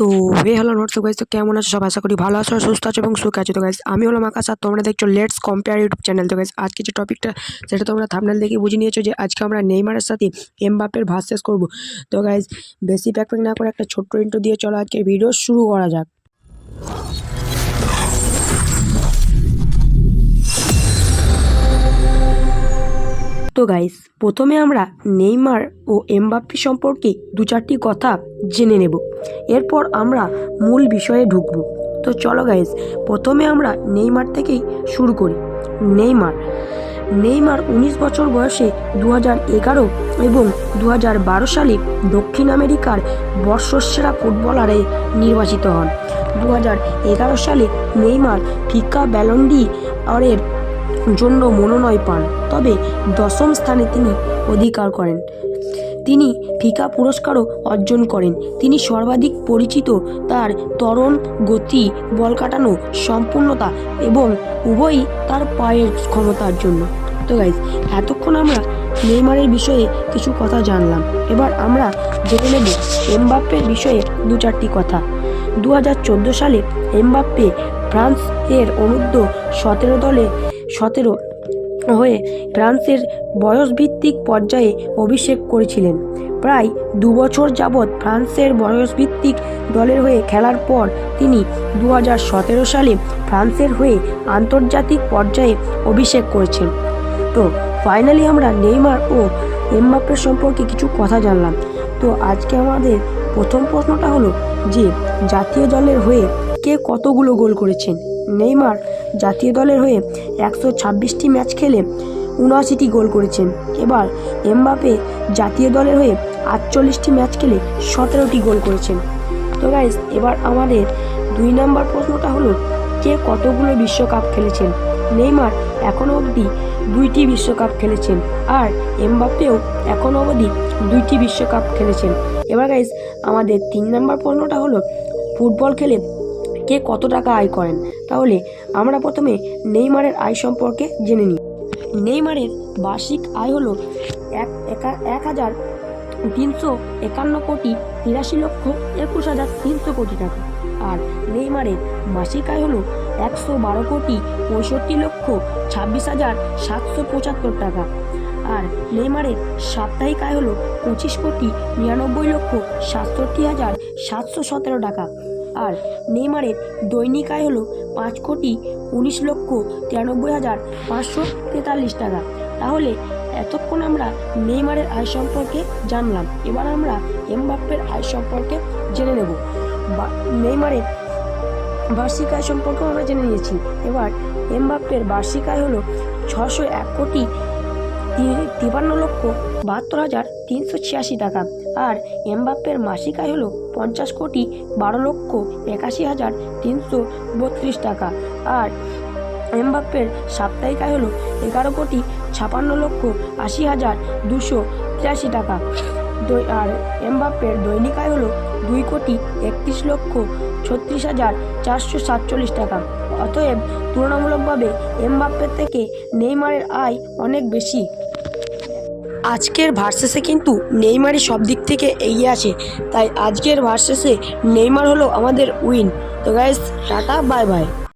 তো hello WhatsApp guys, তো কেমন আছো সব? আশা করি ভালো আছো, সুস্থ আছো এবং সুখে আছো। তো গাইস আমি হলাম আকাশ আর তোমরা দেখছো লেটস কম্পেয়ার ইউটিউব চ্যানেল। তো গাইস আজকে যে টপিকটা সেটা তোমরা থাম্বনেল দেখে বুঝে নিয়েছো যে আজকে আমরা নেইমারের সাথে এমবাপ্পের ভার্সেস করব। তো গাইস বেশি প্যাক না করে একটা ছোট্ট ইন্ট্রো দিয়ে চলো আজকে ভিডিও শুরু করা যাক। তো গাইস প্রথমে আমরা নেইমার ও এমবাপ্পে সম্পর্কে দু চারটি কথা জেনে নেব, এরপর আমরা মূল বিষয়ে ঢুকব। তো চলো গাইস প্রথমে আমরা নেইমার থেকেই শুরু করি। নেইমার 19 বছর বয়সে 2011 এবং 2012 সালে দক্ষিণ আমেরিকার বর্ষসেরা ফুটবলারে নির্বাচিত হন। 2011 সালে নেইমার ফিফা ব্যালন ডি অরের জন্য মনোনয়ন পান, তবে দশম স্থানে তিনি অধিকার করেন। তিনি ফিফা পুরস্কারও অর্জন করেন। তিনি সর্বাধিক পরিচিত তার ত্বরণ, গতি, বল কাটানো, সম্পূর্ণতা এবং উভয়ই তার পায়ের ক্ষমতার জন্য। তো গাইজ এতক্ষণ আমরা নেইমারের বিষয়ে কিছু কথা জানলাম, এবার আমরা জেনে নেব এমবাপ্পের বিষয়ে দু চারটি কথা। 2014 সালে এমবাপ্পে ফ্রান্স এর অনূর্ধ্ব 17 হয়ে ফ্রান্সের বয়সভিত্তিক পর্যায়ে অভিষেক করেছিলেন। প্রায় 2 বছর যাবৎ ফ্রান্সের বয়সভিত্তিক দলের হয়ে খেলার পর তিনি 2017 সালে ফ্রান্সের হয়ে আন্তর্জাতিক পর্যায়ে অভিষেক করেছেন। তো ফাইনালি আমরা নেইমার ও এমবাপ্পের সম্পর্কে কিছু কথা জানলাম। তো আজকে আমাদের প্রথম প্রশ্নটা হলো যে জাতীয় দলের হয়ে কে কতগুলো গোল করেছেন? নেইমার জাতীয় দলের হয়ে 126টি ম্যাচ খেলে 79টি গোল করেছেন। এবার এমবাপ্পে জাতীয় দলের হয়ে 48টি ম্যাচ খেলে 17টি গোল করেছেন। তো গাইস এবার আমাদের 2 নম্বর প্রশ্নটা হলো কে কতগুলো বিশ্বকাপ খেলেছেন? নেইমার এখনও অবধি 2টি বিশ্বকাপ খেলেছেন আর এমবাপ্পেও এখনও অবধি 2টি বিশ্বকাপ খেলেছেন। এবার গাইস আমাদের 3 নম্বর প্রশ্নটা হলো ফুটবল খেলে কে কত টাকা আয় করেন? তাহলে আমরা প্রথমে নেইমারের আয় সম্পর্কে জেনে নিই। নেইমারের বার্ষিক আয় হলো 1,351 কোটি 83,21,300 কোটি টাকা। আর নেইমারের মাসিক আয় হলো 112 কোটি 65,26,775 টাকা। আর নেইমারের সাপ্তাহিক আয় হলো 25 কোটি 99,67,717 টাকা। আর নেইমারের দৈনিক আয় হলো 5 কোটি 19,93,543 টাকা। তাহলে এতক্ষণ আমরা নেইমারের আয় সম্পর্কে জানলাম, এবার আমরা এমবাপ্পের আয় সম্পর্কে জেনে নেব। নেইমারের বার্ষিক আয় সম্পর্কে আমরা জেনে নিয়েছি। এবার এমবাপ্পের বার্ষিক আয় হলো 601 কোটি 53,72,386 টাকা। আর এমবাপ্পের মাসিক আয় হলো 50 কোটি 12,81,332 টাকা। আর এমবাপ্পের সাপ্তাহিক আয় হলো 11 কোটি 56,80,283 টাকা। আর এমবাপ্পের দৈনিক আয় হলো 2 কোটি 31,36,447 টাকা। অতএব তুলনামূলকভাবে এমবাপ্পের থেকে নেইমারের আয় অনেক বেশি। আজকের ভার্সেসে কিন্তু নেইমারই সব দিক থেকে এগিয়ে আছে, তাই আজকের ভার্সেসে নেইমার হলো আমাদের উইন। তো গাইস টাটা, বাই বাই।